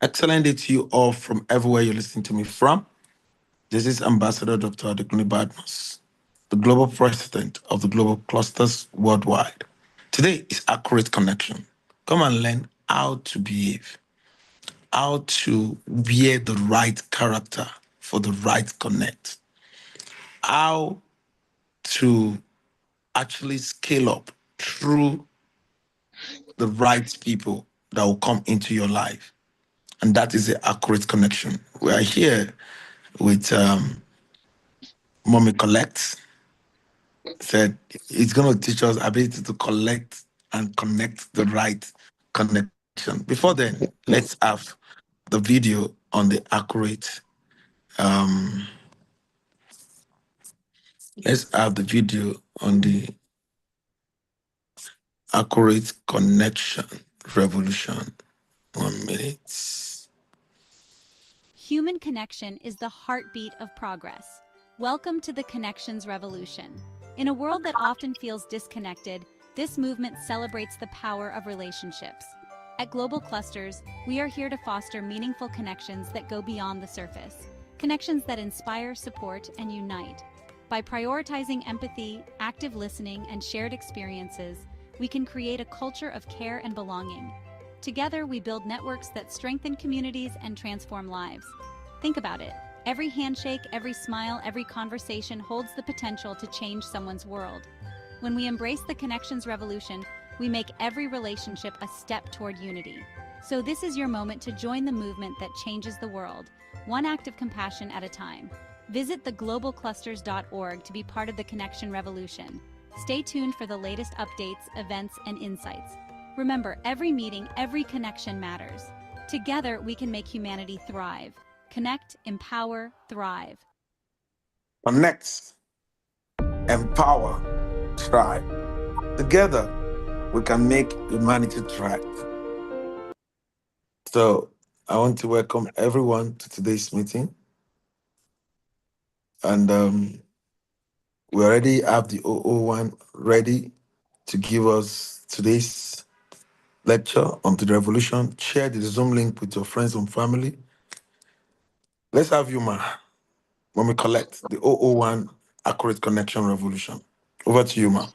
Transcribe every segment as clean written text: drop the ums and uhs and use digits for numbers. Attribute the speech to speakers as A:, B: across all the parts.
A: Excellent day to you all from everywhere you're listening to me from. This is Ambassador Dr. Adekunle Badmus, the Global President of the Global Clusters Worldwide. Today is Accurate Connection. Come and learn how to behave, how to wear the right character for the right connect, how to actually scale up through the right people that will come into your life. And that is the accurate connection. We are here with Mommy Collect. Said it's going to teach us ability to collect and connect the right connection. Before then, let's have the video on the accurate. Um, let's have the video on the accurate connection revolution. 1 minute.
B: Human connection is the heartbeat of progress. Welcome to the Connections Revolution. In a world that often feels disconnected, this movement celebrates the power of relationships. At Global Clusters, we are here to foster meaningful connections that go beyond the surface. Connections that inspire, support, and unite. By prioritizing empathy, active listening, and shared experiences, we can create a culture of care and belonging. Together, we build networks that strengthen communities and transform lives. Think about it. Every handshake, every smile, every conversation holds the potential to change someone's world. When we embrace the Connections Revolution, we make every relationship a step toward unity. So this is your moment to join the movement that changes the world, one act of compassion at a time. Visit theglobalclusters.org to be part of the Connection Revolution. Stay tuned for the latest updates, events, and insights. Remember, every meeting, every connection matters. Together, we can make humanity thrive. Connect, empower, thrive.
A: Connect, empower, thrive. Together, we can make humanity thrive. So, I want to welcome everyone to today's meeting. And we already have the OO1 ready to give us today's lecture on the revolution. Share the Zoom link with your friends and family. Let's have you, when we collect the OO1 Accurate Connection Revolution. Over to you, ma.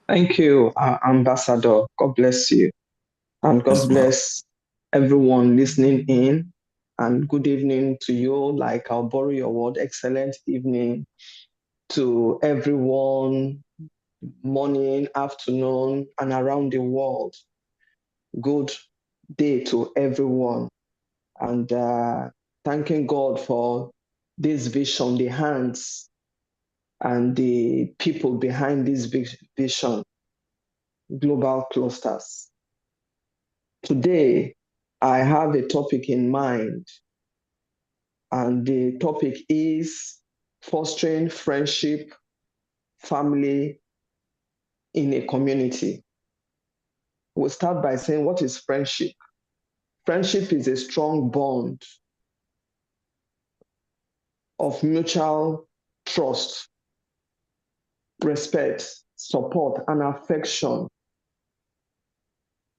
C: Thank you, Ambassador. God bless you. And God
A: Yes, ma.
C: bless everyone listening in. And good evening to you. Like I'll borrow your word, excellent evening to everyone, morning, afternoon, and around the world. Good day to everyone. And thanking God for this vision, the hands and the people behind this vision, Global Clusters. Today, I have a topic in mind, and the topic is fostering friendship, family in a community. We'll start by saying, what is friendship? Friendship is a strong bond of mutual trust, respect, support, and affection.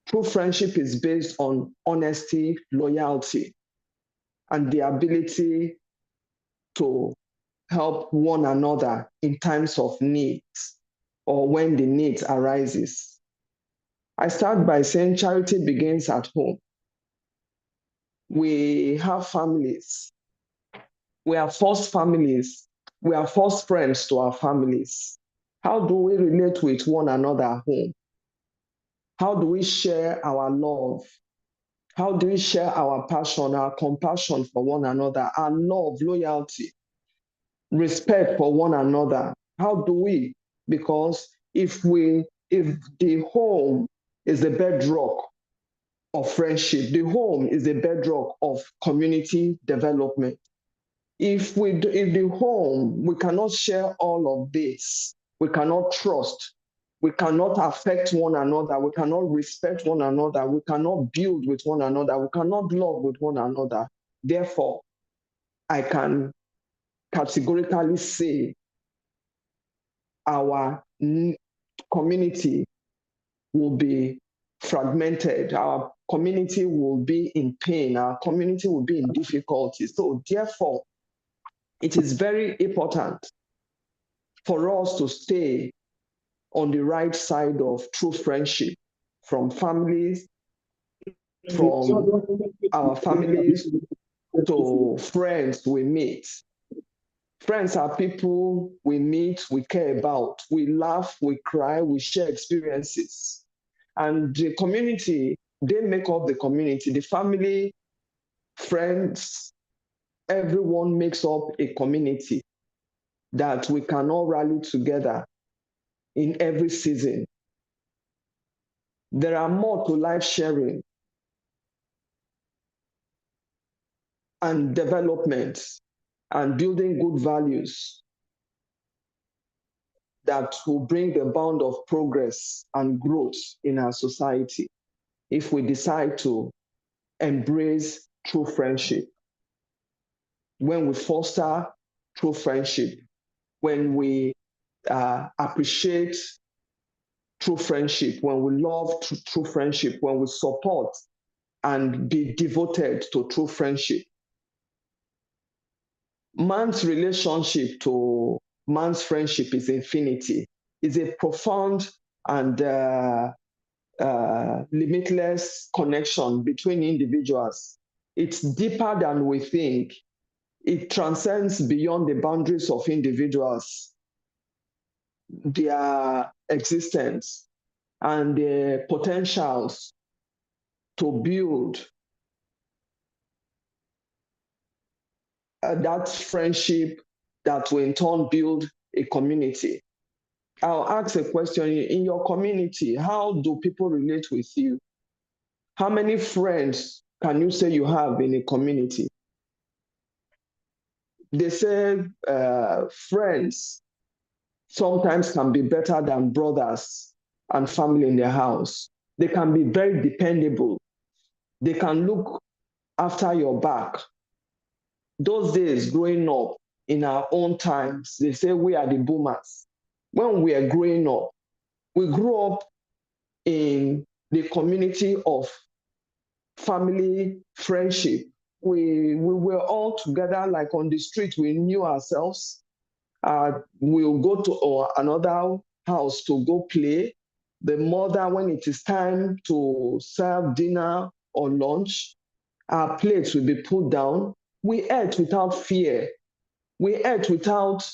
C: True friendship is based on honesty, loyalty, and the ability to help one another in times of needs or when the need arises. I start by saying charity begins at home. We have families. We are first families. We are first friends to our families. How do we relate with one another at home? How do we share our love? How do we share our passion, our compassion for one another, our love, loyalty, respect for one another? How do we? Because if the home is the bedrock of friendship, the home is the bedrock of community development. If the home, we cannot share all of this, we cannot trust, we cannot affect one another, we cannot respect one another, we cannot build with one another, we cannot love with one another. Therefore, I can categorically say our community will be fragmented, our community will be in pain, our community will be in difficulty. So therefore, it is very important for us to stay on the right side of true friendship from families, from our families to friends we meet. Friends are people we meet, we care about. We laugh, we cry, we share experiences. And the community, they make up the community. The family, friends, everyone makes up a community that we can all rally together in every season. There are more to life sharing and development and building good values that will bring the bound of progress and growth in our society if we decide to embrace true friendship. When we foster true friendship, when we appreciate true friendship, when we love true friendship, when we support and be devoted to true friendship, man's relationship to man's friendship is infinity. It's a profound and limitless connection between individuals. It's deeper than we think. It transcends beyond the boundaries of individuals, their existence, and their potentials to build that friendship that will in turn build a community. I'll ask a question. In your community, how do people relate with you? How many friends can you say you have in a community? They say friends sometimes can be better than brothers and family in their house. They can be very dependable. They can look after your back. Those days growing up in our own times, they say we are the boomers. When we are growing up, we grew up in the community of family friendship. We were all together, like on the street, we knew ourselves. We'll go to another house to go play. The mother, when it is time to serve dinner or lunch, our plates will be put down. We ate without fear. We ate without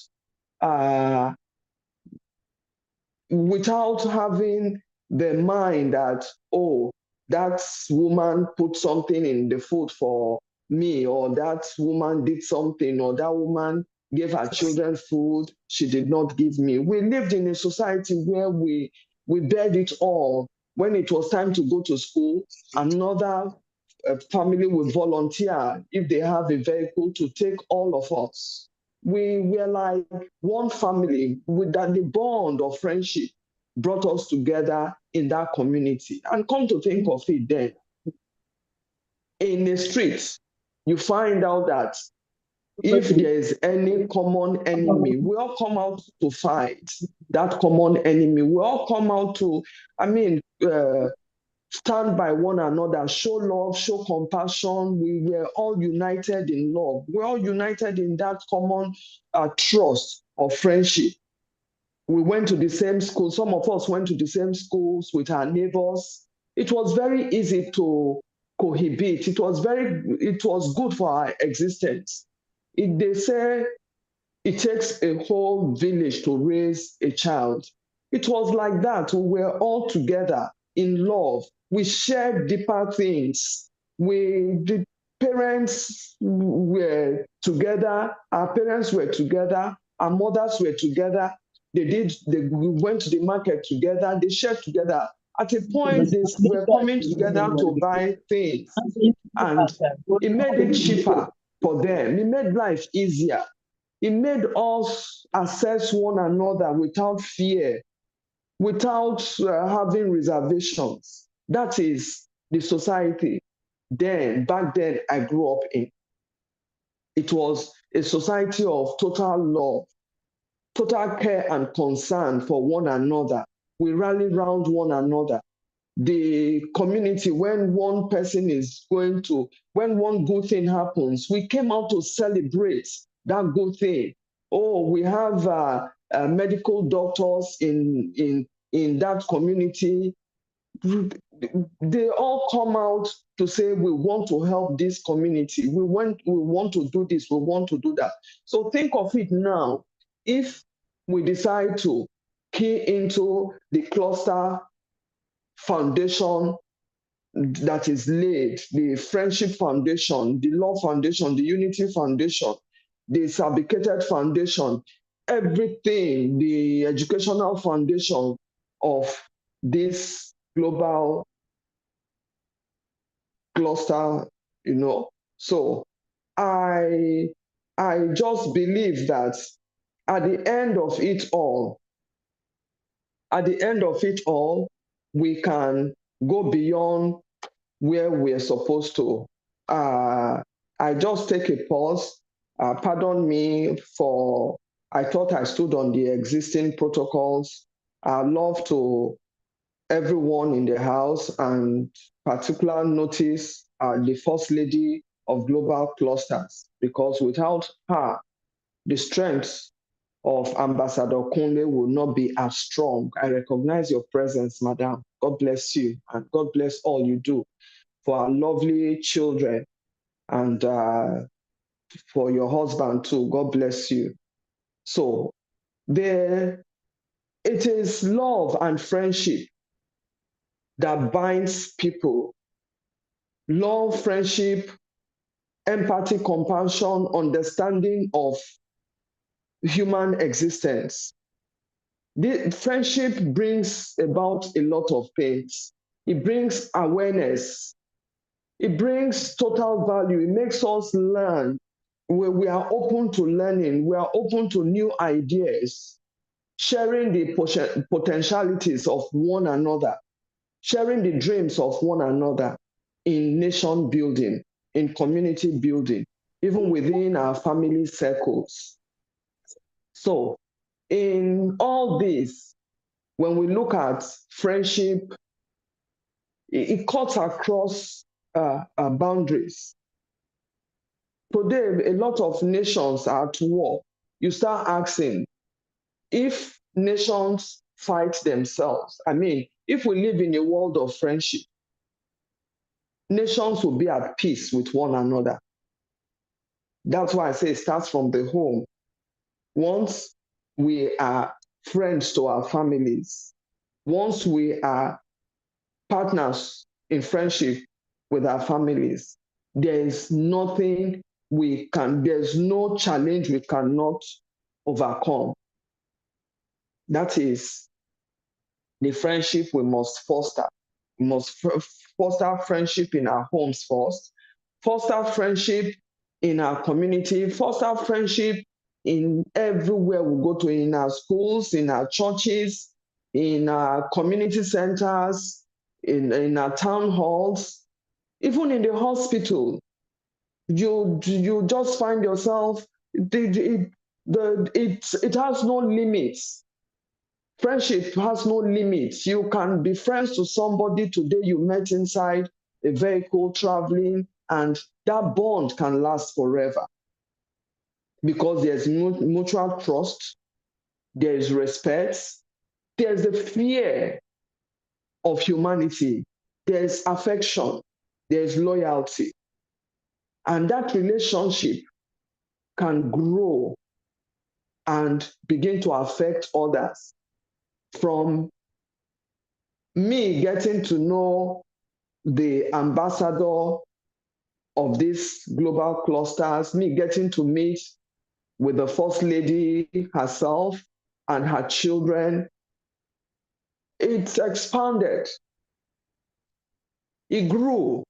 C: having the mind that, oh, that woman put something in the food for me, or that woman did something, or that woman gave her children food she did not give me. We lived in a society where we bared it all. When it was time to go to school, another family will volunteer, if they have a vehicle, to take all of us. We were like one family, with that the bond of friendship brought us together in that community. And come to think of it, then in the streets, you find out that if there is any common enemy, we all come out to fight that common enemy. We all come out to, stand by one another, show love, show compassion. We were all united in love. We're all united in that common trust of friendship. We went to the same school. Some of us went to the same schools with our neighbors. It was very easy to cohabit. It was good for our existence. They say it takes a whole village to raise a child. It was like that. We were all together in love. We shared deeper things. The parents were together. Our parents were together. Our mothers were together. We went to the market together. They shared together. At a point, they were coming together to buy things, and it made it cheaper for them. It made life easier. It made us assess one another without fear, without having reservations. That is the society back then I grew up in. It was a society of total love, total care and concern for one another. We rally round one another. the community when one person is going to, when one good thing happens, we came out to celebrate that good thing. Oh, we have medical doctors in that community. They all come out to say we want to help this community. We want to do this, we want to do that. So think of it now. If we decide to key into the cluster foundation that is laid, the friendship foundation, the love foundation, the unity foundation, the fabricated foundation, everything, the educational foundation of this global cluster, you know. So I just believe that at the end of it all, we can go beyond where we're supposed to. I just take a pause. Pardon me for, I thought I stood on the existing protocols. I love to everyone in the house, and particular notice the First Lady of Global Clusters, because without her, the strength of Ambassador Kunle will not be as strong. I recognize your presence, Madam. God bless you, and God bless all you do for our lovely children, and for your husband too. God bless you. So it is love and friendship that binds people. Love, friendship, empathy, compassion, understanding of human existence. The friendship brings about a lot of things. It brings awareness. It brings total value. It makes us learn. We are open to learning. We are open to new ideas, sharing the potentialities of one another, sharing the dreams of one another in nation building, in community building, even within our family circles. So in all this, when we look at friendship, it cuts across boundaries. Today, a lot of nations are at war. You start asking, if nations fight themselves, I mean, if we live in a world of friendship, nations will be at peace with one another. That's why I say it starts from the home. Once we are friends to our families, once we are partners in friendship with our families, there is nothing there's no challenge we cannot overcome. That is the friendship we must foster. We must foster friendship in our homes first, foster friendship in our community, foster friendship in everywhere we go to, in our schools, in our churches, in our community centers, in our town halls, even in the hospital. You just find yourself, it has no limits. Friendship has no limits. You can be friends to somebody today you met inside a vehicle traveling, and that bond can last forever because there's mutual trust, there's respect, there's the fear of humanity, there's affection, there's loyalty. And that relationship can grow and begin to affect others. From me getting to know the ambassador of these global clusters, me getting to meet with the First Lady herself and her children, it's expanded. It grew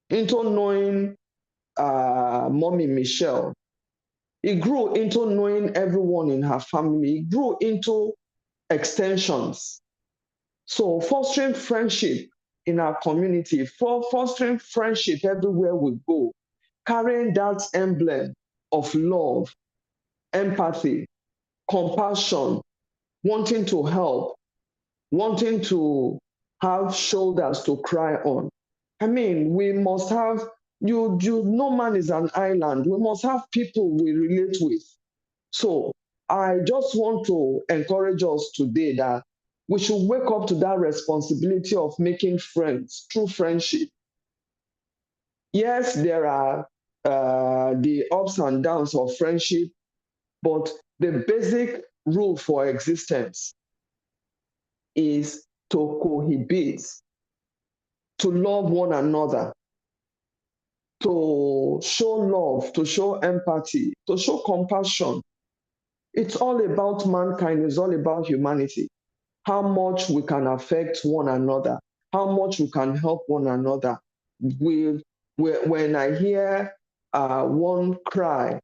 C: into knowing Mommy Michelle. It grew into knowing everyone in her family. It grew into extensions. So fostering friendship in our community, fostering friendship everywhere we go, carrying that emblem of love, empathy, compassion, wanting to help, wanting to have shoulders to cry on. I mean, we must have, no man is an island. We must have people we relate with. So I just want to encourage us today that we should wake up to that responsibility of making friends, true friendship. Yes, there are the ups and downs of friendship, but the basic rule for existence is to cohabit, to love one another, to show love, to show empathy, to show compassion. It's all about mankind, it's all about humanity. How much we can affect one another, how much we can help one another. When I hear one cry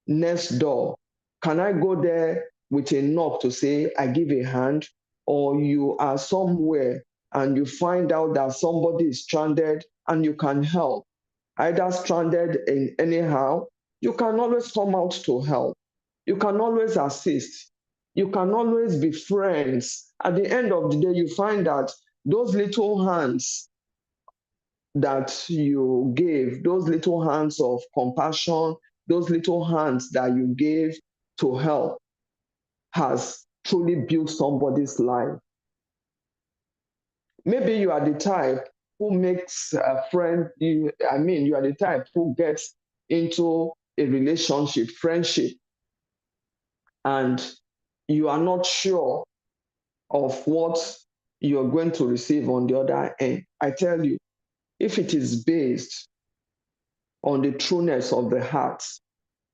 C: next door, can I go there with a knock to say, I give a hand? Or you are somewhere and you find out that somebody is stranded and you can help, either stranded in anyhow, you can always come out to help. You can always assist. You can always be friends. At the end of the day, you find that those little hands that you gave, those little hands of compassion, those little hands that you gave to help has truly built somebody's life. Maybe you are the type who makes a friend, you are the type who gets into a relationship, friendship, and you are not sure of what you're going to receive on the other end. I tell you, if it is based on the trueness of the heart,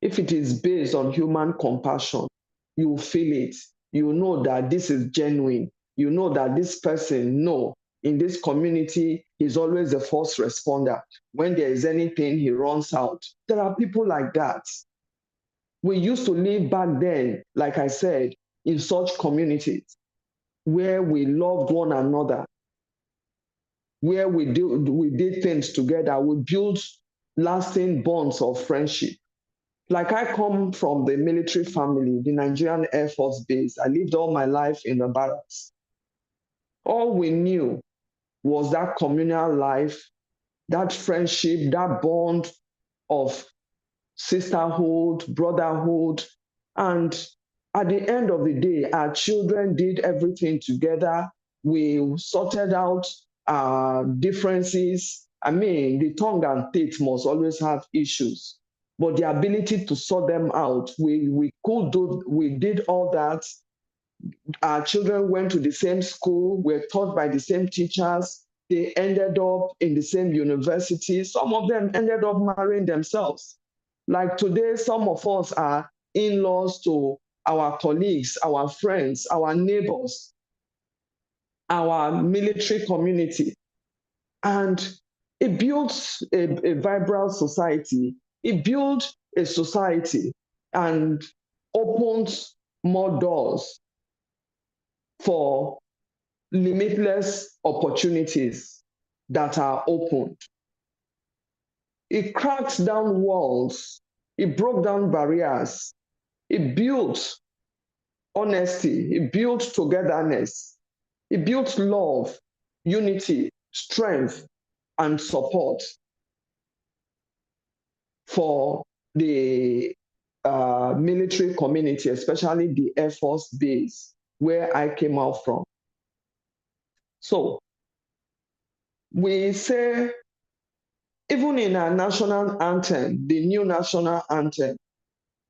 C: if it is based on human compassion, you feel it. You know that this is genuine. You know that this person, no, in this community, he's always the first responder. When there is anything, he runs out. There are people like that. We used to live back then, like I said, in such communities where we loved one another, where we did things together, we built lasting bonds of friendship. Like I come from the military family, the Nigerian Air Force Base. I lived all my life in the barracks. All we knew was that communal life, that friendship, that bond of sisterhood, brotherhood. And at the end of the day, our children did everything together. We sorted out our differences. I mean, the tongue and teeth must always have issues, but the ability to sort them out, we did all that. Our children went to the same school, were taught by the same teachers. They ended up in the same university. Some of them ended up marrying themselves. Like today, some of us are in-laws to our colleagues, our friends, our neighbors, our military community. And it builds a vibrant society. It builds a society and opens more doors for limitless opportunities that are opened. It cracked down walls. It broke down barriers. It built honesty. It built togetherness. It built love, unity, strength, and support for the military community, especially the Air Force Base, where I came out from. So we say, even in our national anthem, the new national anthem,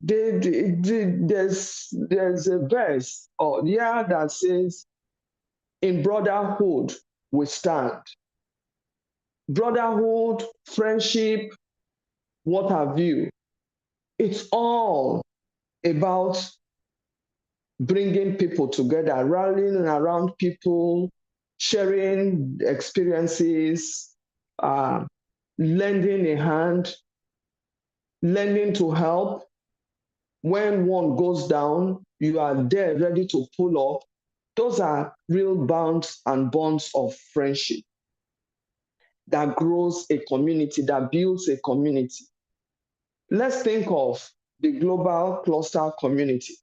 C: there's a verse that says, in brotherhood we stand. Brotherhood, friendship, what have you. It's all about bringing people together, rallying around people, sharing experiences, lending a hand, lending to help. When one goes down, you are there ready to pull up. Those are real bonds and bonds of friendship that grows a community, that builds a community. Let's think of the global cluster community,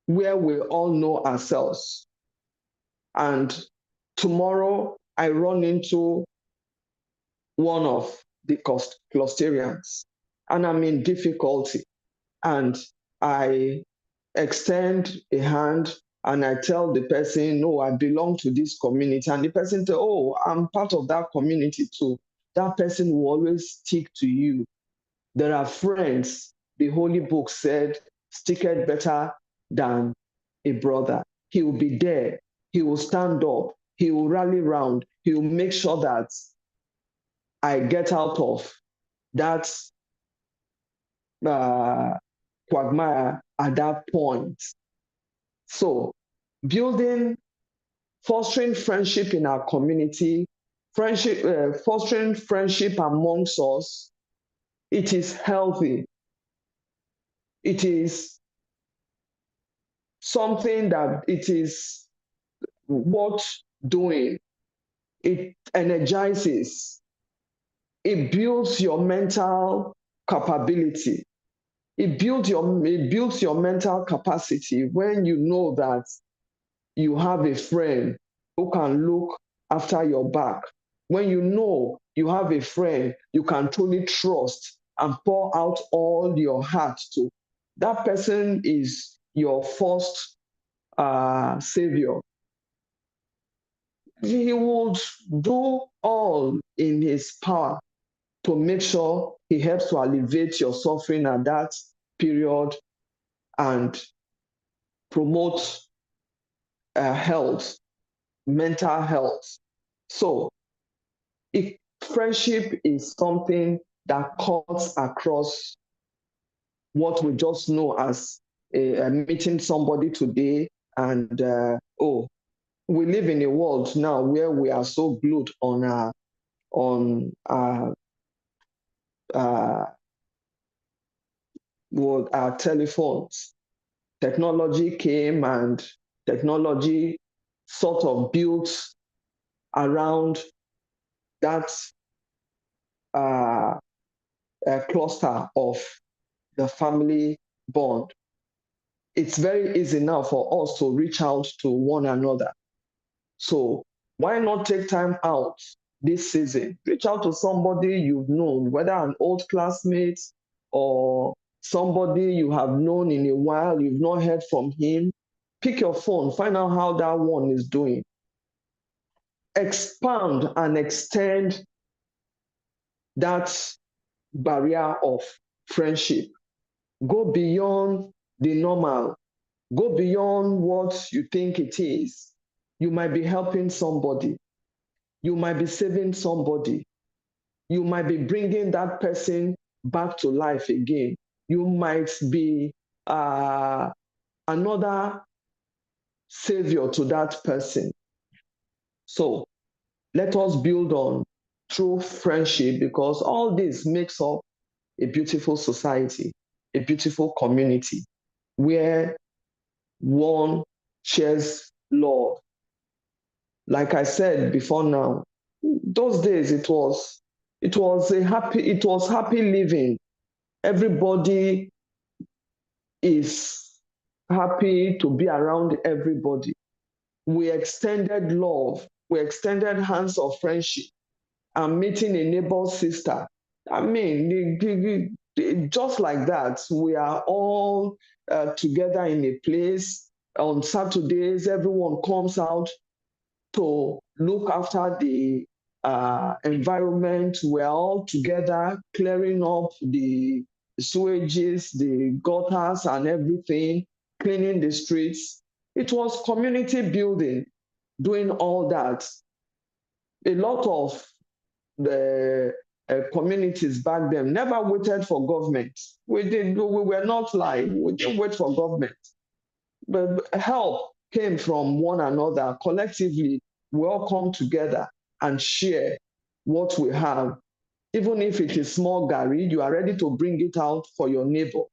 C: where we all know ourselves. And Tomorrow, I run into one of the clusterians and I'm in difficulty. And I extend a hand and I tell the person, no, I belong to this community. And the person says, oh, I'm part of that community too. That person will always stick to you. There are friends, the Holy Book said, sticketh better than a brother. He will be there. He will stand up. He will rally round. He will make sure that I get out of that quagmire at that point. So, fostering friendship in our community, fostering friendship amongst us, it is healthy. It is something that it is worth doing. It energizes. It builds your mental capability. It builds your mental capacity when you know that you have a friend who can look after your back. When you know you have a friend you can truly trust and pour out all your heart to, that person is your first savior. He would do all in his power to make sure he helps to alleviate your suffering at that period and promote health, mental health. So friendship is something that cuts across what we just know as meeting somebody today and we live in a world now where we are so glued on our telephones. Technology came and technology sort of built around that cluster of the family bond. It's very easy now for us to reach out to one another. So why not take time out this season? Reach out to somebody you've known, whether an old classmate or somebody you have known in a while, you've not heard from him. Pick your phone, find out how that one is doing. Expand and extend that barrier of friendship. Go beyond the normal. Go beyond what you think it is. You might be helping somebody. You might be saving somebody. You might be bringing that person back to life again. You might be another savior to that person. So let us build on true friendship because all this makes up a beautiful society, a beautiful community where one shares love. Like I said before now, those days it was happy living. Everybody is happy to be around everybody. We extended love, we extended hands of friendship. I'm meeting a neighbor's sister. I mean, just like that, we are all together in a place. On Saturdays, everyone comes out to look after the environment. We're all together clearing up the sewages, the gutters, and everything, cleaning the streets. It was community building, doing all that. A lot of the communities back then never waited for government. We were not like, we didn't wait for government. But help came from one another. Collectively, we all come together and share what we have. Even if it is small garri, you are ready to bring it out for your neighbor.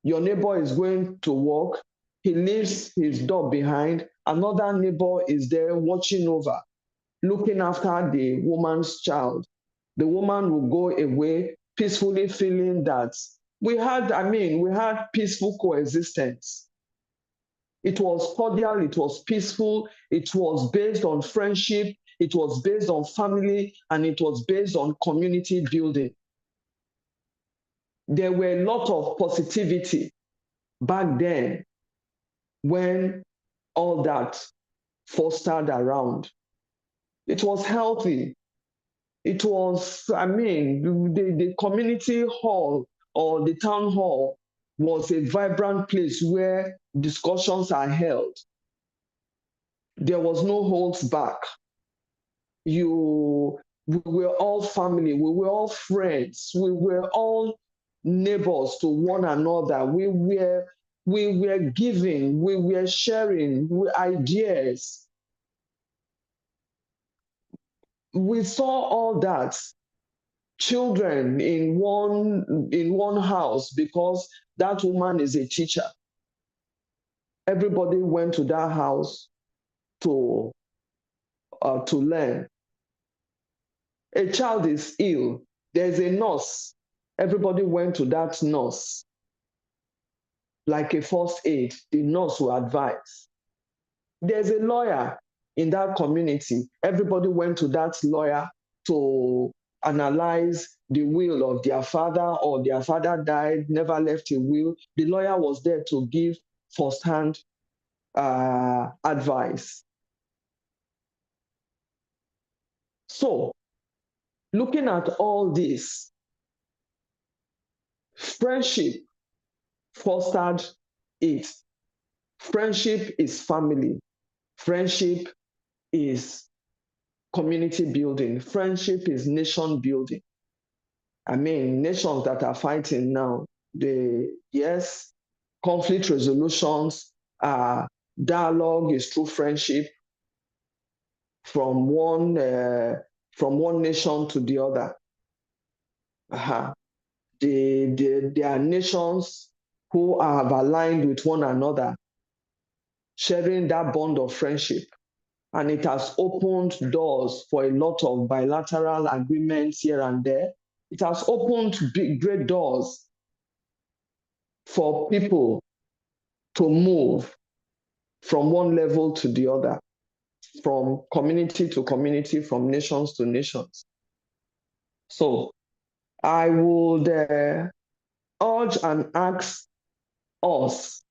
C: Your neighbor is going to work. He leaves his dog behind. Another neighbor is there watching over, looking after the woman's child. The woman will go away peacefully feeling that we had peaceful coexistence. It was cordial, it was peaceful, it was based on friendship, it was based on family, and it was based on community building. There were a lot of positivity back then when all that fostered around. It was healthy. It was, the community hall or the town hall was a vibrant place where discussions are held. There was no holds back. We were all family, we were all friends, we were all neighbors to one another. We were giving, we were sharing ideas. We saw all that. Children in one house, because that woman is a teacher. Everybody went to that house to learn. A child is ill, there's a nurse. Everybody went to that nurse. Like a first aid, the nurse will advise. There's a lawyer in that community. Everybody went to that lawyer to analyze the will of their father, or their father died, never left a will. The lawyer was there to give firsthand advice. So, looking at all this, friendship fostered it. Friendship is family. Friendship is community building. Friendship is nation building. Nations that are fighting now, conflict resolutions, dialogue is through friendship from one nation to the other. There are nations who have aligned with one another, sharing that bond of friendship. And it has opened doors for a lot of bilateral agreements here and there. It has opened great doors for people to move from one level to the other, from community to community, from nations to nations. So I would urge and ask us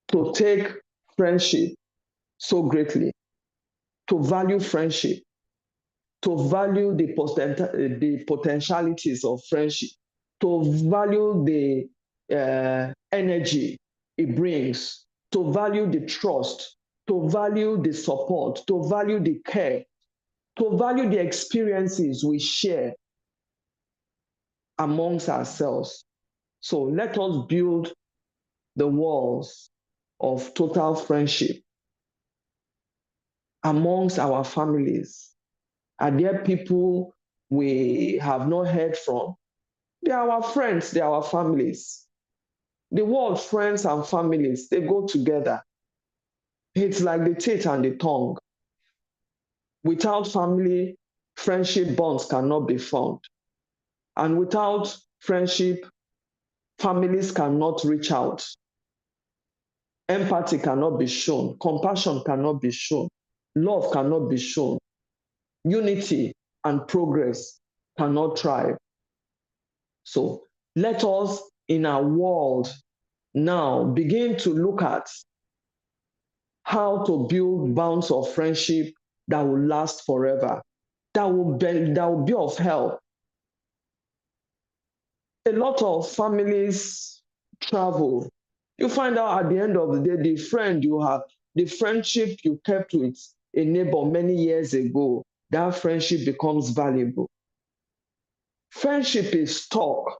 C: to take friendship so greatly, to value friendship, to value the potentialities of friendship, to value the energy it brings, to value the trust, to value the support, to value the care, to value the experiences we share amongst ourselves. So let us build the walls of total friendship amongst our families. Are there people we have not heard from? They are our friends, they are our families. The word friends and families, they go together. It's like the teeth and the tongue. Without family, friendship bonds cannot be formed. And without friendship, families cannot reach out. Empathy cannot be shown. Compassion cannot be shown. Love cannot be shown. Unity and progress cannot thrive. So let us, in our world now, begin to look at how to build bonds of friendship that will last forever, that will be of help. A lot of families travel. You find out at the end of the day, the friendship you kept with a neighbor many years ago, that friendship becomes valuable. Friendship is stock.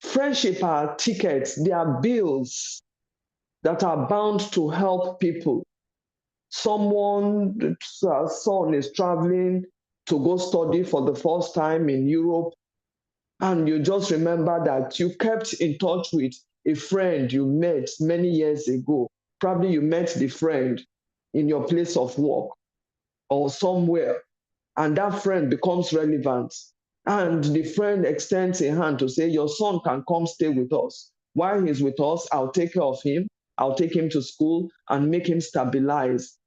C: Friendship are tickets, they are bills that are bound to help people. Someone's son is traveling to go study for the first time in Europe, and you just remember that you kept in touch with a friend you met many years ago. Probably you met the friend in your place of work or somewhere, and that friend becomes relevant. And the friend extends a hand to say, your son can come stay with us. While he's with us, I'll take care of him. I'll take him to school and make him stabilize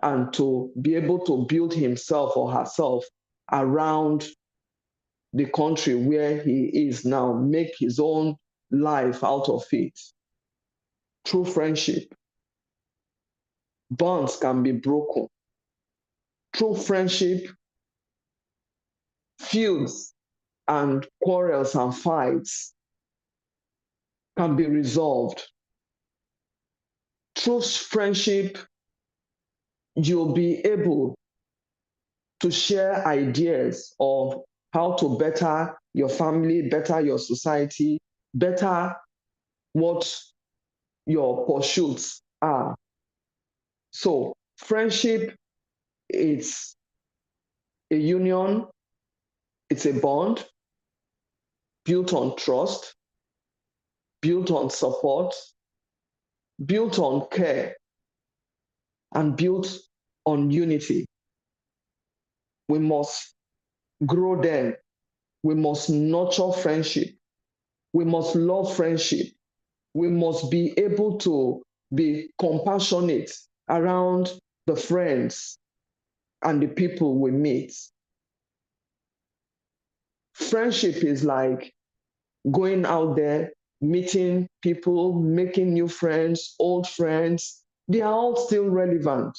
C: and to be able to build himself or herself around the country where he is now, make his own life out of it. Through friendship, bonds can be broken. Through friendship, feuds and quarrels and fights can be resolved. Through friendship, you'll be able to share ideas of how to better your family, better your society, better what your pursuits are. So, friendship is a union, it's a bond built on trust, built on support, built on care, and built on unity. We must grow them. We must nurture friendship. We must love friendship. We must be able to be compassionate around the friends and the people we meet. Friendship is like going out there, meeting people, making new friends, old friends. They are all still relevant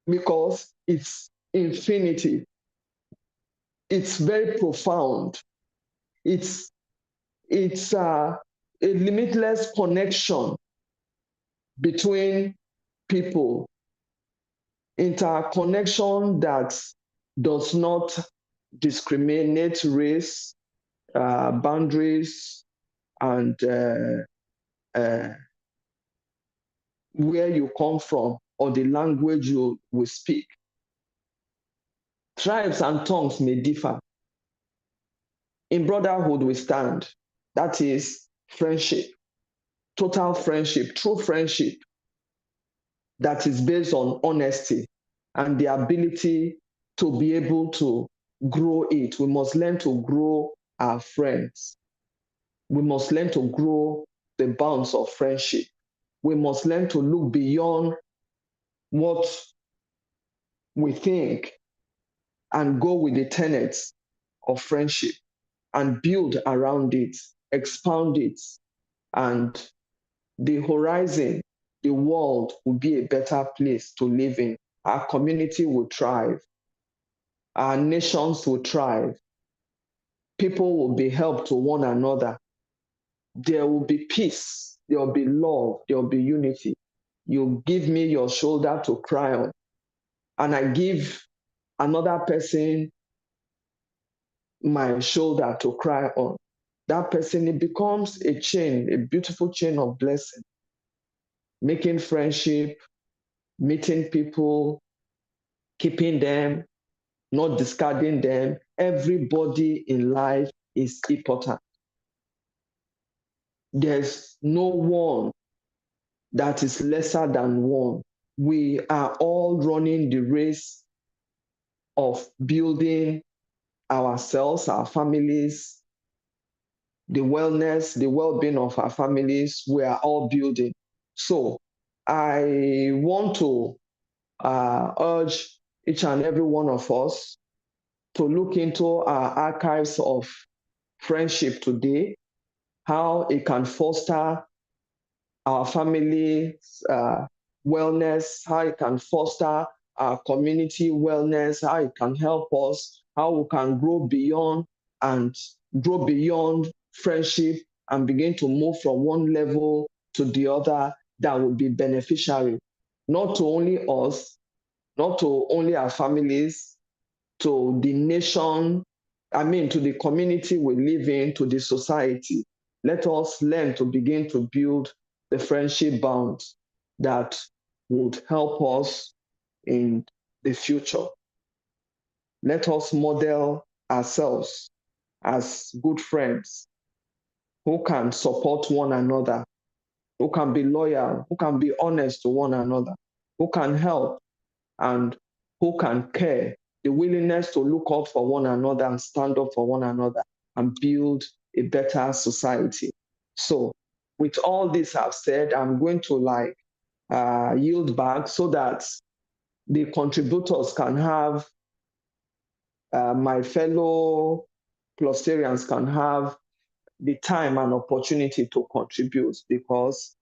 C: because it's infinity. It's very profound. It's a limitless connection between people, interconnection that does not discriminate race, boundaries, and where you come from or the language you will speak. Tribes and tongues may differ. In brotherhood, we stand. That is friendship, total friendship, true friendship that is based on honesty and the ability to be able to grow it. We must learn to grow our friends. We must learn to grow the bounds of friendship. We must learn to look beyond what we think and go with the tenets of friendship and build around it, expound it, and the horizon, the world will be a better place to live in. Our community will thrive. Our nations will thrive. People will be helped to one another. There will be peace. There will be love. There will be unity. You give me your shoulder to cry on, and I give another person my shoulder to cry on. That person, it becomes a chain, a beautiful chain of blessing, making friendship, meeting people, keeping them, not discarding them. Everybody in life is important. There's no one that is lesser than one. We are all running the race of building ourselves, our families, the wellness, the well-being of our families. We are all building. So I want to urge each and every one of us to look into our archives of friendship today, how it can foster our family's wellness, how it can foster our community wellness, how it can help us, how we can grow beyond and grow beyond friendship and begin to move from one level to the other that will be beneficiary, not to only us, not to only our families, to the nation, to the community we live in, to the society. Let us learn to begin to build the friendship bonds that would help us in the future. Let us model ourselves as good friends who can support one another, who can be loyal, who can be honest to one another, who can help, and who can care. The willingness to look out for one another and stand up for one another and build a better society. So with all this I've said, I'm going to yield back so that the contributors can have, my fellow Clusterians can have the time and opportunity to contribute, because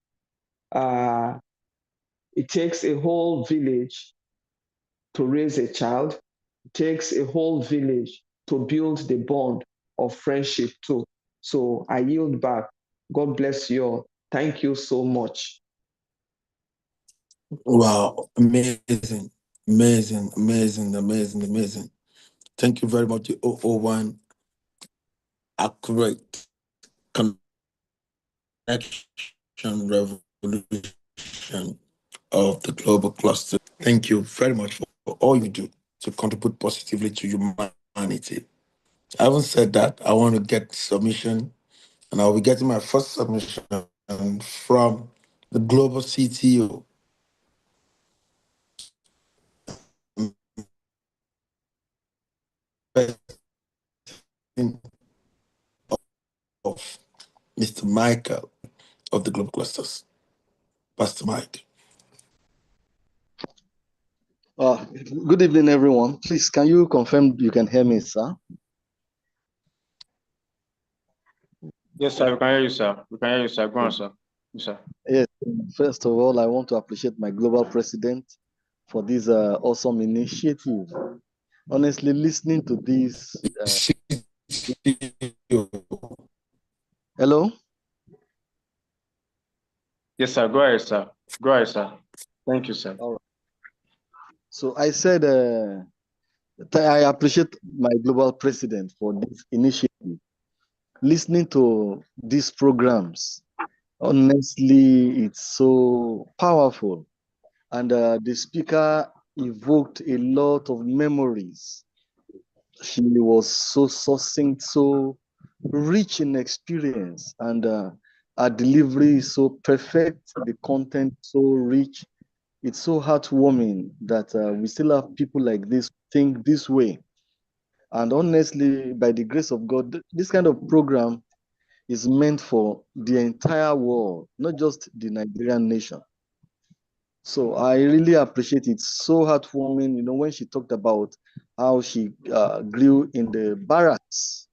C: it takes a whole village to raise a child. It takes a whole village to build the bond of friendship too. So I yield back. God bless you all. Thank you so much.
A: Wow, amazing, amazing, amazing, amazing, amazing. Thank you very much, the 001 Accurate Connection Revolution of the Global Cluster. Thank you very much for all you do to contribute positively to humanity. Having said that, I want to get submission, and I'll be getting my first submission from the Global CTO. Of Mr. Michael of the Global Clusters. Pastor Mike.
D: Good evening, everyone. Please, can you confirm you can hear me, sir?
E: Yes, sir. We can hear you, sir. We can hear you, sir. Go on, sir. Yes, sir.
D: Yes. First of all, I want to appreciate my global president for this awesome initiative. Honestly, listening to this. Hello?
E: Yes, sir. Go ahead, sir. Go ahead, sir. Thank you, sir.
D: All right. So I said, I appreciate my global president for this initiative. Listening to these programs, honestly, it's so powerful. And the speaker evoked a lot of memories. She was so succinct, so rich in experience, and her delivery is so perfect, the content so rich. It's so heartwarming that we still have people like this think this way. And honestly, by the grace of God, this kind of program is meant for the entire world, not just the Nigerian nation. So I really appreciate it. So heartwarming, when she talked about how she grew in the barracks.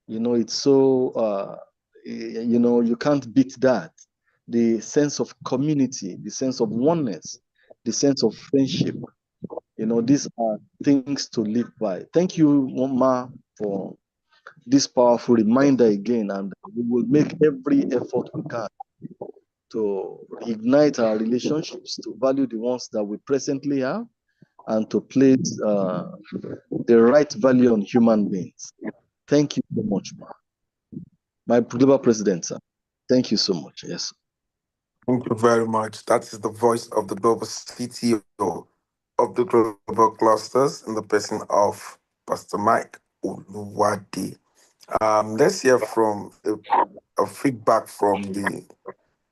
D: It's so, you can't beat that. The sense of community, the sense of oneness, the sense of friendship. These are things to live by. Thank you, Ma, for this powerful reminder again, and we will make every effort we can to ignite our relationships, to value the ones that we presently have, and to place the right value on human beings. Thank you so much, Ma. My global president, sir. Thank you so much. Yes.
A: Thank you very much. That is the voice of the Global CTO of the Global Clusters in the person of Pastor Mike Oluwade. Let's hear from a feedback from the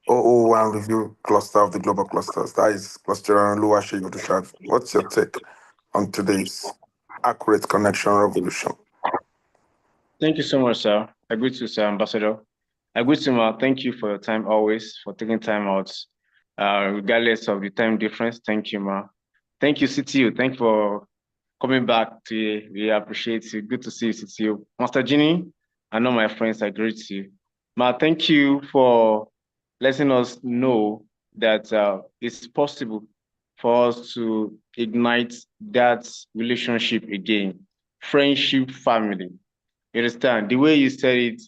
A: 001 Review Cluster of the Global Clusters. That is Cluster Oluwase Yodushad. What's your take on today's Accurate Connection Revolution?
E: Thank you so much, sir. I greet you, sir, Ambassador. I greet you, Ma. Thank you for your time always, for taking time out, regardless of the time difference. Thank you, Ma. Thank you, CTU. Thank you for coming back today. We appreciate you. Good to see you, CTU. Master Ginny, I know my friends, I greet you. Ma, thank you for letting us know that it's possible for us to ignite that relationship again. Friendship, family. You understand? The way you said it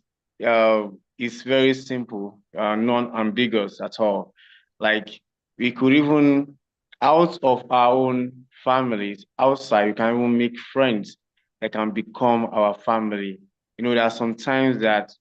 E: is very simple, non-ambiguous at all. Like we could even, out of our own families, outside, we can even make friends that can become our family. There are sometimes that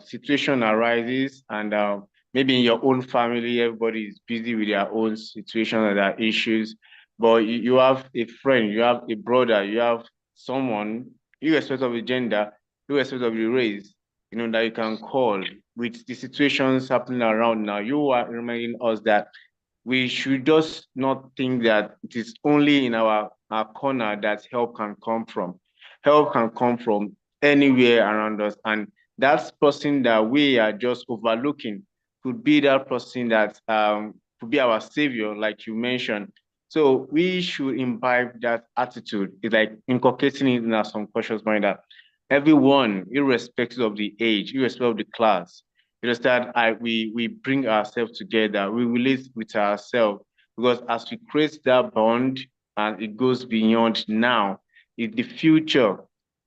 E: situation arises and maybe in your own family, everybody is busy with their own situation and their issues, but you have a friend, you have a brother, you have someone, irrespective of the gender, irrespective of the race, that you can call with the situations happening around now. You are reminding us that we should just not think that it is only in our corner that help can come from. Help can come from anywhere around us. And that person that we are just overlooking could be that person that could be our savior, like you mentioned. So we should imbibe that attitude. It's like inculcating it in our subconscious mind that everyone, irrespective of the age, irrespective of the class, you understand, we bring ourselves together, we relate with ourselves, because as we create that bond and it goes beyond now, in the future,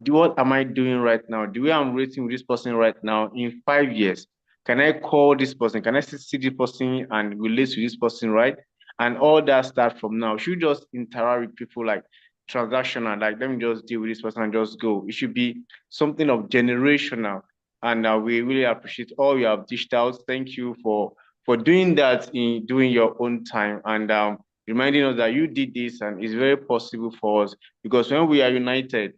E: what am I doing right now? The way I'm relating with this person right now, in 5 years, can I call this person? Can I see this person and relate to this person, right? And all that start from now. Should just interact with people like transactional, like let me just deal with this person and just go. It should be something of generational. And we really appreciate all you have dished out. Thank you for doing that in doing your own time and reminding us that you did this and it's very possible for us, because when we are united,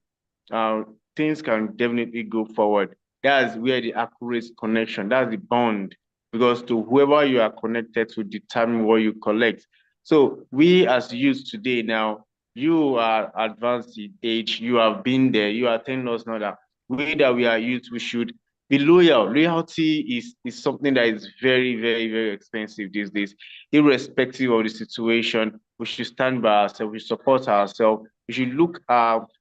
E: uh, things can definitely go forward. That's where the accurate connection, that's the bond, because to whoever you are connected to determine what you collect. So we as youth today now, you are advanced in age, you have been there, you are telling us now that we are youth, we should be loyal. Loyalty is something that is very, very, very expensive these days. Irrespective of the situation, we should stand by ourselves, we support ourselves, we should look,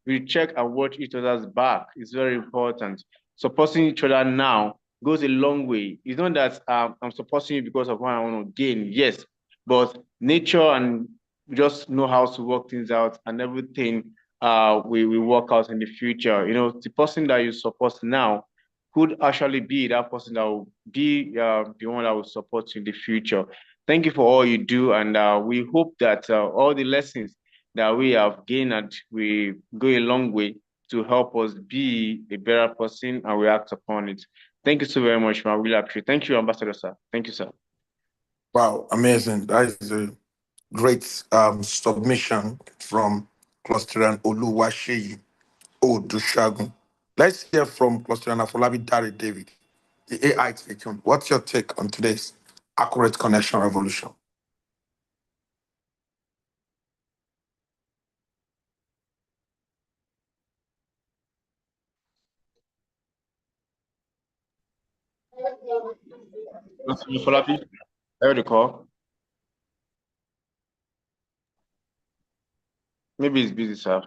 E: we check and watch each other's back. It's very important. Supporting each other now goes a long way. It's not that I'm supporting you because of what I want to gain, yes, but nature and just know how to work things out and everything we work out in the future. You know, the person that you support now could actually be that person that will be the one that will support you in the future. Thank you for all you do, and we hope that all the lessons that we have gained and we go a long way to help us be a better person and we act upon it. Thank you so very much, man. I really appreciate it. Thank you, Ambassador, sir. Thank you, sir.
A: Wow, amazing. That is a great submission from Cluster Oluwaseyi Odushagun. Let's hear from Cluster Afolabi Dari David, the AI Tycoon. What's your take on today's accurate connection revolution?
E: Mr. Folapi, I heard the call. Maybe it's busy, sir.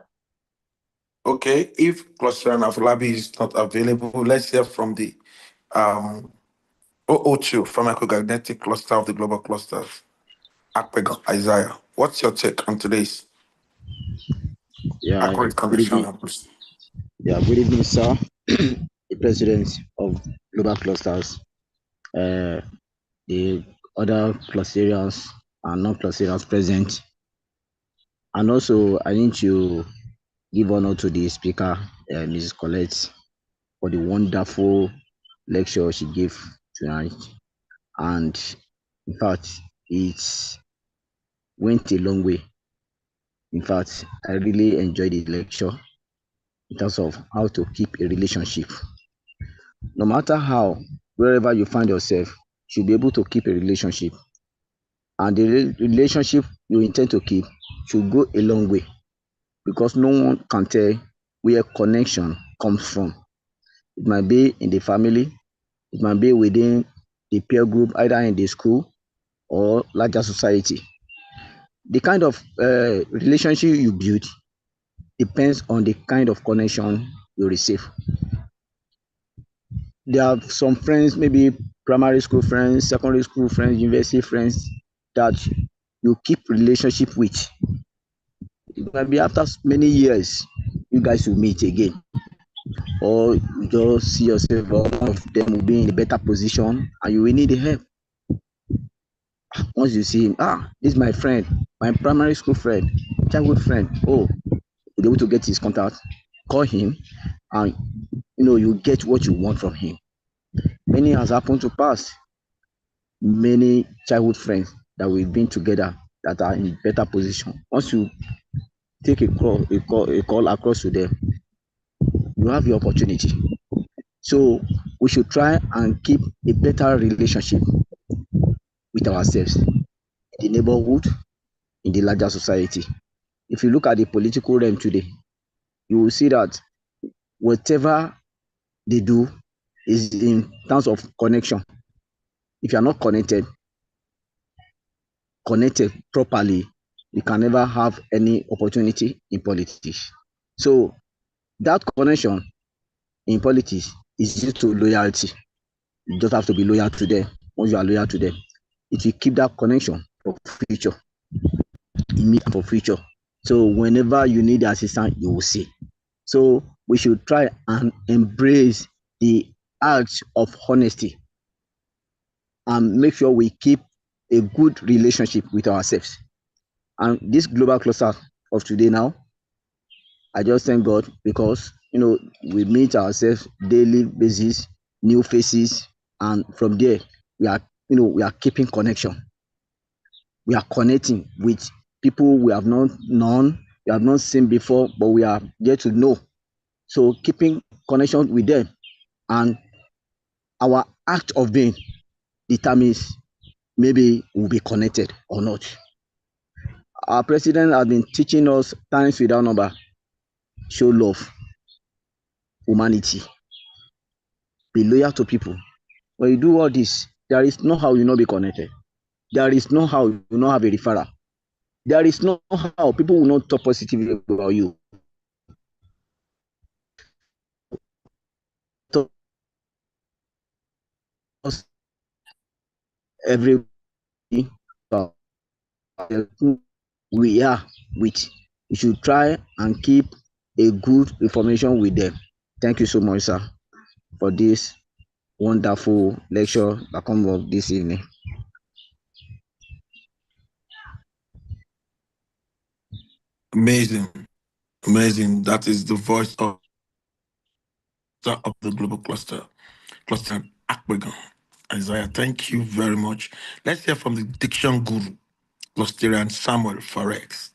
A: Okay, if Cluster Afolabi is not available, let's hear from the um, OO2 pharmacogagnetic cluster of the global clusters, Akpega Isaiah. What's your take on today's
F: Yeah,
A: accurate
F: good
A: connection
F: evening.
A: revolution?
F: Yeah, good evening, sir. The president of Global Clusters, the other clustarians and non-clustarians present, and also I need to give honor to the speaker, Mrs. Colette, for the wonderful lecture she gave tonight. And in fact, it went a long way. In fact, I really enjoyed the lecture in terms of how to keep a relationship. No matter how, wherever you find yourself, you should be able to keep a relationship. And the relationship you intend to keep should go a long way, because no one can tell where connection comes from. It might be in the family, it might be within the peer group, either in the school or larger society. The kind of relationship you build depends on the kind of connection you receive. There are some friends, maybe primary school friends, secondary school friends, university friends, that you keep relationship with. It might be after many years, you guys will meet again, or you just see yourself, or one of them will be in a better position and you will need help. Once you see him, this is my friend, my primary school friend, childhood friend. Oh, you'll be able to get his contact, call him, and you get what you want from him. Many has happened to pass. Many childhood friends that we've been together that are in better position. Once you take a call across to them, you have the opportunity. So we should try and keep a better relationship with ourselves, in the neighborhood, in the larger society. If you look at the political realm today, you will see that whatever they do is in terms of connection. If you are not connected properly, you can never have any opportunity in politics. So that connection in politics is due to loyalty. You just have to be loyal to them. Once you are loyal to them, it will keep that connection for future, immediate for future. So whenever you need assistance, you will see. So we should try and embrace the act of honesty and make sure we keep a good relationship with ourselves. And this global cluster of today now, I just thank God because we meet ourselves daily basis, new faces, and from there we are keeping connection. We are connecting with people we have not known, we have not seen before, but we are there to know. So keeping connection with them and our act of being determines maybe we'll be connected or not. Our president has been teaching us times without number, show love, humanity, be loyal to people. When you do all this, there is no how you not be connected. There is no how you not have a referral. There is no how people will not talk positively about you. Every we are with, you should try and keep a good information with them. Thank you so much, sir, for this wonderful lecture that comes up this evening.
A: Amazing. Amazing. That is the voice of the global cluster Akbegon. Isaiah, thank you very much. Let's hear from the diction guru, Clusterian Samuel Farex.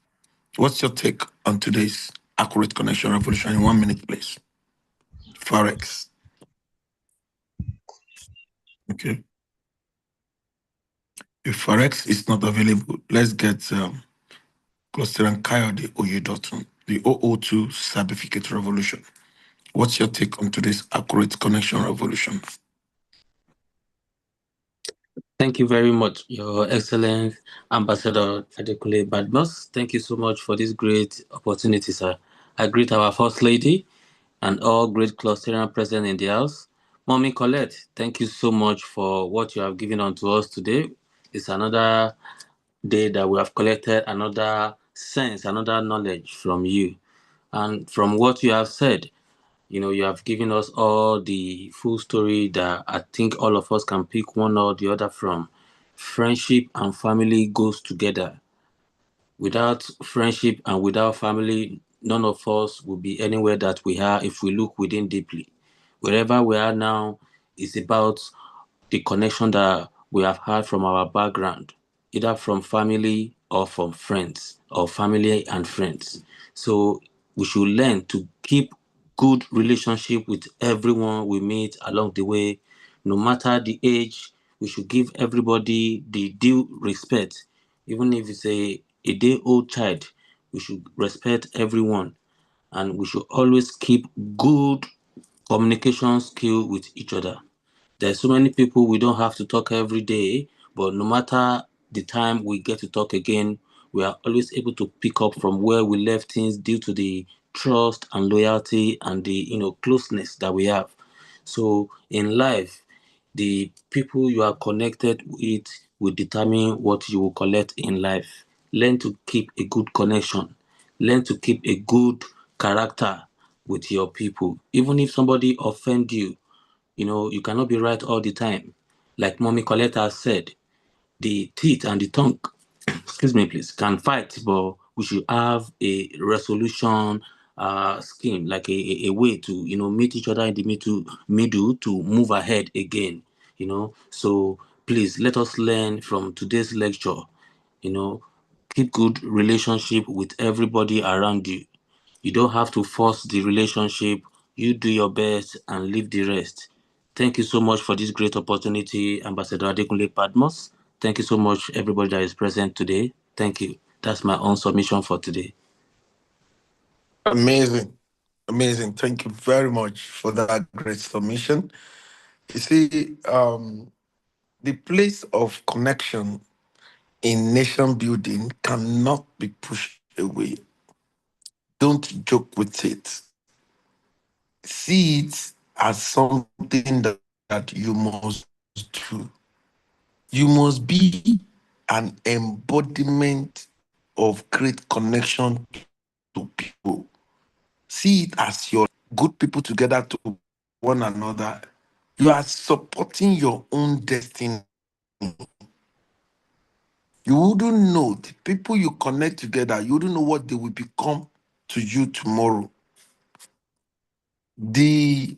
A: What's your take on today's accurate connection revolution in 1 minute, please? Farex. Okay. If Farex is not available, let's get Clusterian Coyote Oyedotun, the 002 certificate revolution. What's your take on today's accurate connection revolution?
G: Thank you very much, Your Excellent Ambassador Adekunle Badmus. Thank you so much for this great opportunity, sir. I greet our First Lady and all great clusterian present in the house. Mommy Colette, thank you so much for what you have given unto us today. It's another day that we have collected another sense, another knowledge from you. And from what you have said, you have given us all the full story that I think all of us can pick one or the other from. Friendship and family goes together. Without friendship and without family, none of us will be anywhere that we are if we look within deeply. Wherever we are now is about the connection that we have had from our background, either from family or from friends, or family and friends. So we should learn to keep good relationship with everyone we meet along the way. No matter the age, we should give everybody the due respect. Even if it's a day-old child, we should respect everyone. And we should always keep good communication skill with each other. There's so many people we don't have to talk every day, but no matter the time we get to talk again, we are always able to pick up from where we left things due to the trust and loyalty and the closeness that we have. So in life, the people you are connected with will determine what you will collect in life. Learn to keep a good connection. Learn to keep a good character with your people. Even if somebody offend you, you cannot be right all the time. Like Mommy Colette has said, the teeth and the tongue, excuse me, please, can fight, but we should have a resolution scheme, like a way to, meet each other in the middle to move ahead again. So please let us learn from today's lecture, you know, keep good relationship with everybody around you. You don't have to force the relationship. You do your best and leave the rest. Thank you so much for this great opportunity, Ambassador Adekunle Badmus. Thank you so much, everybody that is present today. Thank you. That's my own submission for today.
A: Amazing. Amazing. Thank you very much for that great submission. You see, the place of connection in nation building cannot be pushed away. Don't joke with it. See it as something that you must do. You must be an embodiment of great connection to people. See it as your good people together to one another. You are supporting your own destiny. You wouldn't know the people you connect together, you wouldn't know what they will become to you tomorrow. The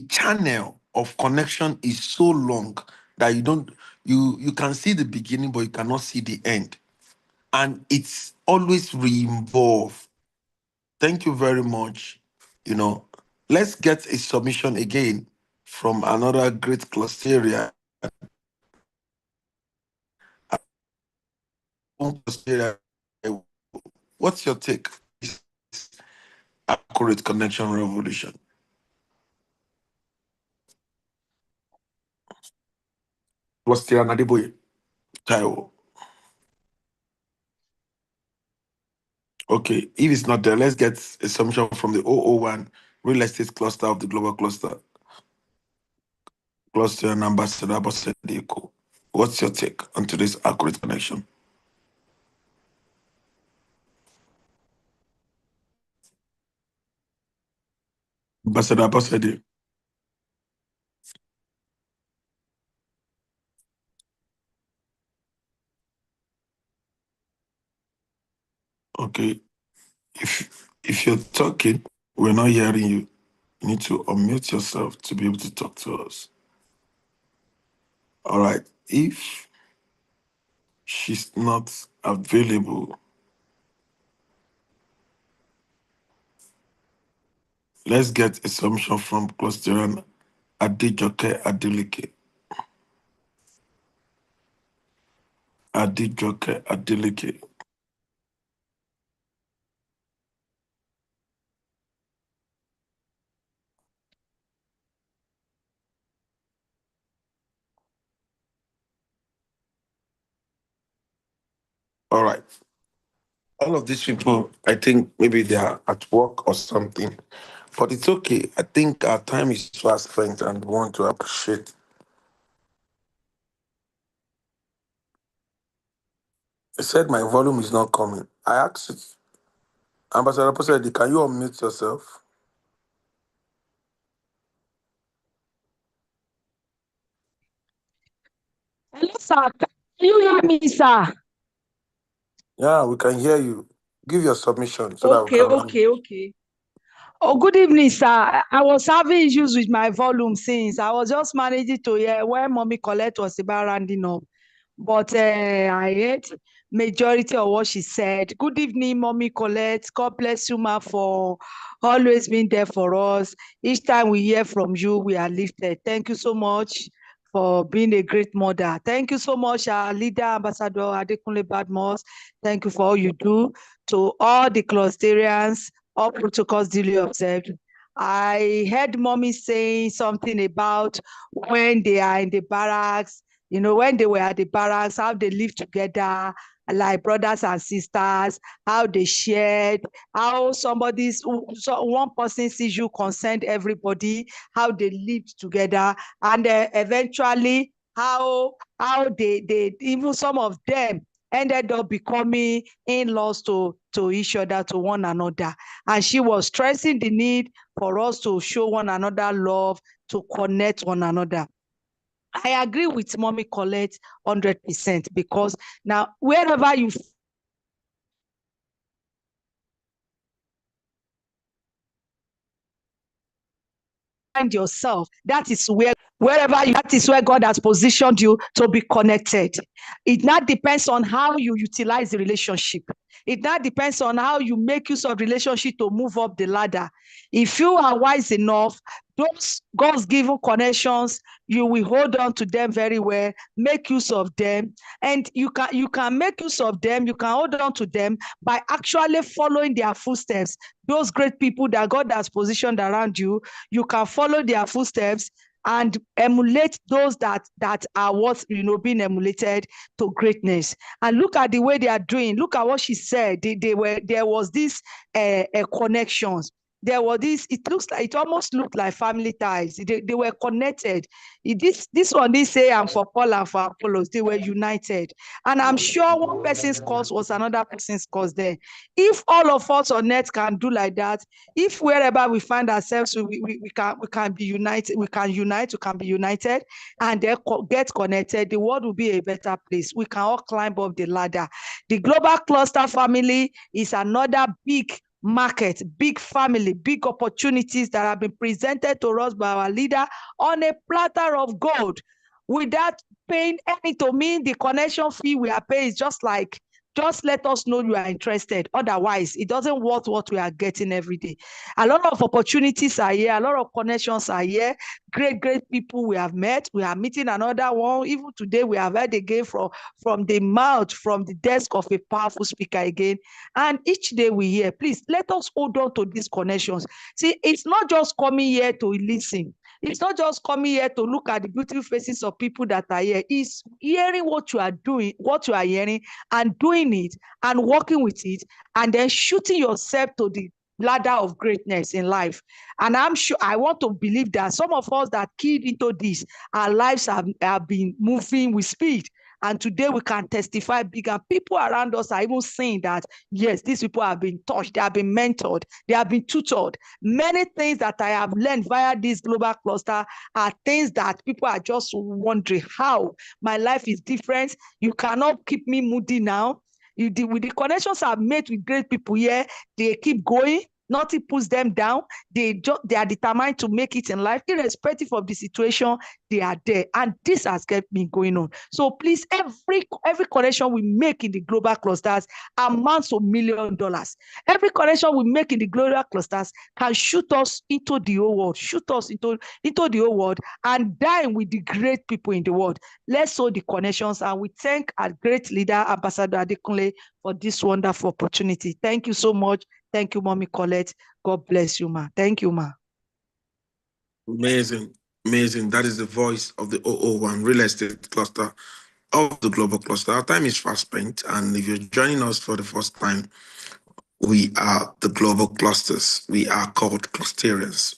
A: channel of connection is so long that you can see the beginning, but you cannot see the end. And it's always re-involved. Thank you very much. You know, let's get a submission again from another great clusteria. What's your take? Accurate connection revolution. Clusteria Nadiboye. Taiwo. Okay, if it's not there, let's get a submission from the 001 real estate cluster of the global cluster. Cluster and Ambassador Abosedeko. What's your take on today's accurate connection? Ambassador Abosede. Okay, if you're talking, we're not hearing you. You need to unmute yourself to be able to talk to us. All right. If she's not available, let's get a submission from Clusterian Adijoke Adeleke. Adijoke Adeleke. All right. All of these people, I think maybe they are at work or something, but it's okay. I think our time is fast spent and we want to appreciate. I said my volume is not coming. I asked it. Ambassador Posedi, can you unmute yourself?
H: Hello, sir. Can you hear me, sir?
A: Yeah, we can hear you. Give your submission so that we
H: Okay,
A: can run.
H: okay. Oh, good evening, sir. I was having issues with my volume since I was just managing to hear when Mommy Colette was about rounding up. But I heard majority of what she said. Good evening, Mommy Colette. God bless you, ma, for always being there for us. Each time we hear from you, we are lifted. Thank you so much for being a great mother. Thank you so much, our leader, Ambassador Adekunle Badmus. Thank you for all you do. To all the clusterians, all protocols duly observed. I heard Mommy saying something about when they are in the barracks, when they were at the barracks, how they live together, like brothers and sisters, how they shared, how one person's issue concerned everybody, how they lived together, and eventually how they even some of them ended up becoming in-laws to each other, to one another. And she was stressing the need for us to show one another love, to connect one another. I agree with Mommy Colette 100% because now wherever you find yourself, that is where God has positioned you to be connected. It now depends on how you utilize the relationship. It now depends on how you make use of relationship to move up the ladder. If you are wise enough, those God's given connections, you will hold on to them very well, make use of them, and you can make use of them, you can hold on to them by actually following their footsteps. Those great people that God has positioned around you, you can follow their footsteps and emulate those that are worth being emulated to greatness. And look at the way they are doing. Look at what she said. There was this connections. There was this, it almost looked like family ties. They were connected. This one didn't say I'm for Paul and for Apollos. They were united. And I'm sure one person's cause was another person's cause there. If all of us on net can do like that, if wherever we find ourselves, we can be united, we can be united, and then get connected, the world will be a better place. We can all climb up the ladder. The Global Cluster family is another big market, big family, big opportunities that have been presented to us by our leader on a platter of gold without paying any. To me, the connection fee we are paying is just let us know you are interested. Otherwise, it doesn't worth what we are getting every day. A lot of opportunities are here. A lot of connections are here. Great people we have met. We are meeting another one. Even today, we have heard again from the desk of a powerful speaker again. And each day we hear, please, let us hold on to these connections. See, it's not just coming here to listen. It's not just coming here to look at the beautiful faces of people that are here. It's hearing what you are doing, what you are hearing, and doing it and working with it, and then shooting yourself to the ladder of greatness in life. And I'm sure, I want to believe that some of us that keyed into this, our lives have been moving with speed. And today we can testify bigger. People around us are even saying that, yes, these people have been touched, they have been mentored, they have been tutored. Many things that I have learned via this global cluster are things that people are just wondering how my life is different. You cannot keep me moody now. With the connections I've made with great people here, they keep going. Nothing puts them down. They are determined to make it in life, irrespective of the situation. They are there, and this has kept me going on. So please, every connection we make in the global clusters amounts to $1 million. Every connection we make in the global clusters can shoot us into the whole world, into the whole world, and dine with the great people in the world. Let's sow the connections, and we thank our great leader, Ambassador Adekunle, for this wonderful opportunity. Thank you so much. Thank you, Mommy Colette. God bless you, ma. Thank you, ma.
A: Amazing. That is the voice of the 001 real estate cluster of the global cluster. Our time is fast spent, and if you're joining us for the first time, we are the global clusters. We are called Clusterians.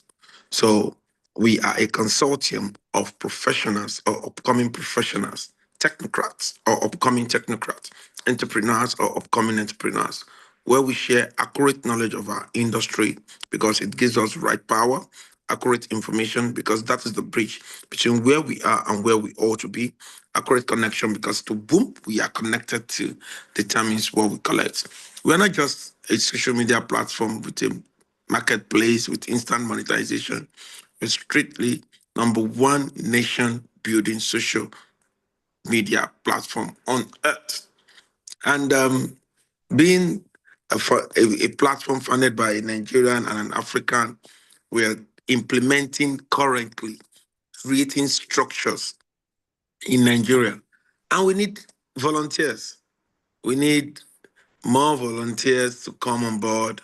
A: So we are a consortium of professionals or upcoming professionals, technocrats or upcoming technocrats, entrepreneurs or upcoming entrepreneurs, where we share accurate knowledge of our industry because it gives us right power, accurate information because that is the bridge between where we are and where we ought to be, accurate connection because to whom we are connected to determines what we collect. We're not just a social media platform with a marketplace with instant monetization. We're strictly #1 nation building social media platform on earth. And being a platform funded by a Nigerian and an African, we're implementing currently, creating structures in Nigeria. And we need volunteers. We need more volunteers to come on board.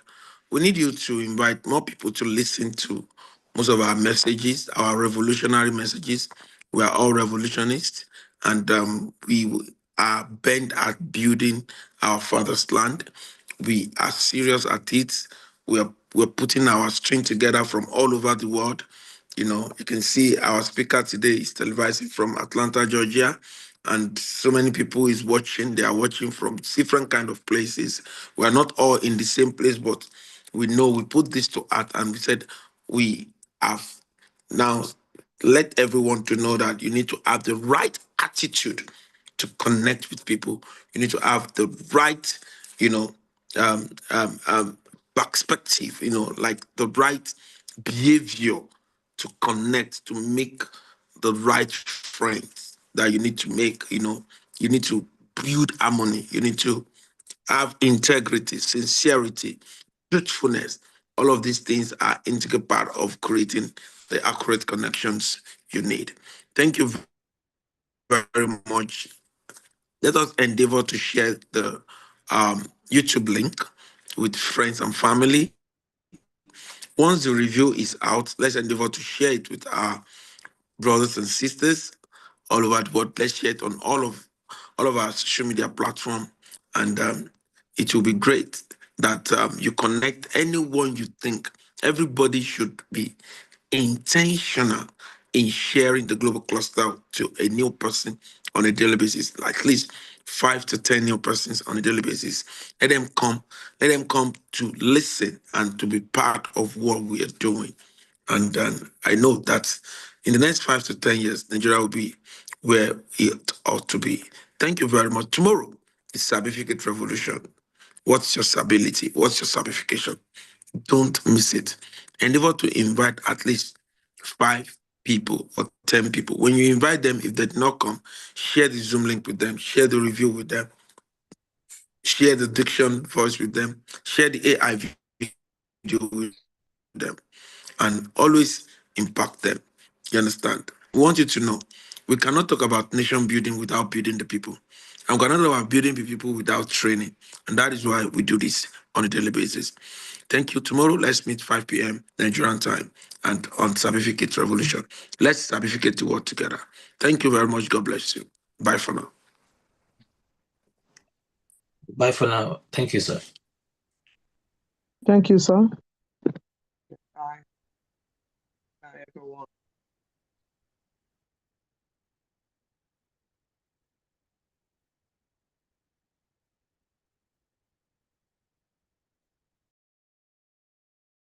A: We need you to invite more people to listen to most of our messages, our revolutionary messages. We are all revolutionists, and we are bent at building our father's land. We are serious at it. We're putting our strength together from all over the world. You know, you can see our speaker today is televising from Atlanta, Georgia, and so many people is watching. They are watching from different kind of places. We are not all in the same place, but we know we put this to art, and we said we have now let everyone to know that you need to have the right attitude to connect with people. You need to have the right, you know, perspective, you know, like the right behavior to connect, to make the right friends that you need to make, you know, you need to build harmony, you need to have integrity, sincerity, truthfulness. All of these things are integral part of creating the accurate connections you need. Thank you very much. Let us endeavor to share the YouTube link with friends and family. Once the review is out, let's endeavor to share it with our brothers and sisters all over the world. Let's share it on all of our social media platform, and it will be great that you connect anyone you think. Everybody should be intentional in sharing the global cluster to a new person on a daily basis, like at least 5 to 10 new persons on a daily basis. Let them come to listen and to be part of what we are doing. And I know that in the next 5 to 10 years, Nigeria will be where it ought to be. Thank you very much. Tomorrow is Certificate Revolution. What's your stability? What's your certification? Don't miss it. Endeavor to invite at least 5 people or 10 people. When you invite them, if they did not come, share the Zoom link with them, share the review with them, share the diction voice with them, share the AI video with them, and always impact them. You understand? We want you to know we cannot talk about nation building without building the people. And we cannot talk about building the people without training. And that is why we do this on a daily basis. Thank you. Tomorrow, let's meet 5 p.m. Nigerian time and on Certificate Revolution. Let's certificate the world together. Thank you very much. God bless you. Bye for now.
G: Bye for now. Thank you, sir.
C: Thank you, sir. Bye. Bye, everyone.